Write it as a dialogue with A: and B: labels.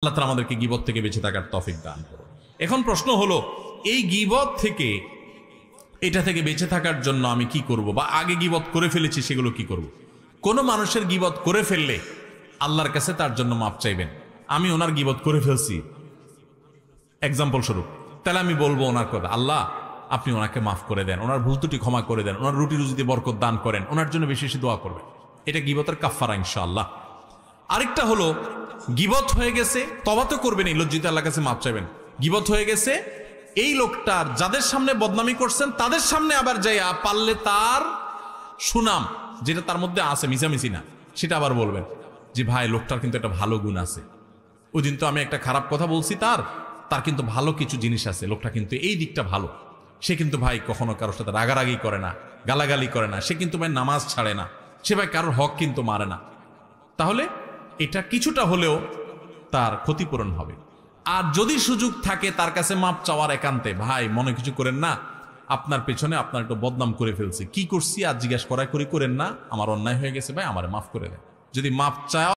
A: আল্লাহ তাআলা আমাদেরকে গীবত থেকে বেঁচে থাকার তৌফিক দান করুন। এখন প্রশ্ন হলো, এই গীবত থেকে এটা থেকে বেঁচে থাকার জন্য আমি কি করব, বা আগে গীবত করে ফেলেছি সেগুলো কি করব। কোনো মানুষের গীবত করে ফেললে আল্লাহর কাছে তার জন্য মাপ চাইবেন। আমি ওনার গীবত করে ফেলছি এক্সাম্পল স্বরূপ, তাহলে আমি বলবো ওনার কথা, আল্লাহ আপনি ওনাকে মাফ করে দেন, ওনার ভুল ত্রুটি ক্ষমা করে দেন, ওনার রুটি রুজিতে বরকত দান করেন, ওনার জন্য বেশি বেশি দোয়া করবেন। এটা গীবতের কাফফারা ইনশাআল্লাহ। আরেকটা হলো, গীবত হয়ে গেছে, তওবা তো করবেন, এই লজ্জিত আল্লাহর কাছে মাপ চাইবেন। গীবত হয়ে গেছে, এই লোকটার যাদের সামনে বদনামি করছেন তাদের সামনে আবার যাইয়া পারলে তার সুনাম যেটা তার মধ্যে আছে, মিছামিছি না, সেটা আবার বলবেন যে ভাই লোকটার কিন্তু একটা ভালো গুণ আছে, ওই দিন তো আমি একটা খারাপ কথা বলছি, তার কিন্তু ভালো কিছু জিনিস আছে, লোকটা কিন্তু এই দিকটা ভালো, সে কিন্তু ভাই কখনো কারোর সাথে রাগারাগি করে না, গালাগালি করে না, সে কিন্তু ভাই নামাজ ছাড়ে না, সে ভাই কারোর হক কিন্তু মারে না। তাহলে এটা কিছুটা হলেও তার ক্ষতিপূরণ হবে। আর যদি সুযোগ থাকে তার কাছে মাপ চাওয়ার, একান্তে ভাই মনে কিছু করেন না, আপনার পেছনে আপনার একটু বদনাম করে ফেলছি, কি করছি আর জিজ্ঞাসা করা করেন না, আমার অন্যায় হয়ে গেছে ভাই, আমার মাফ করে দেন। যদি মাপ চায়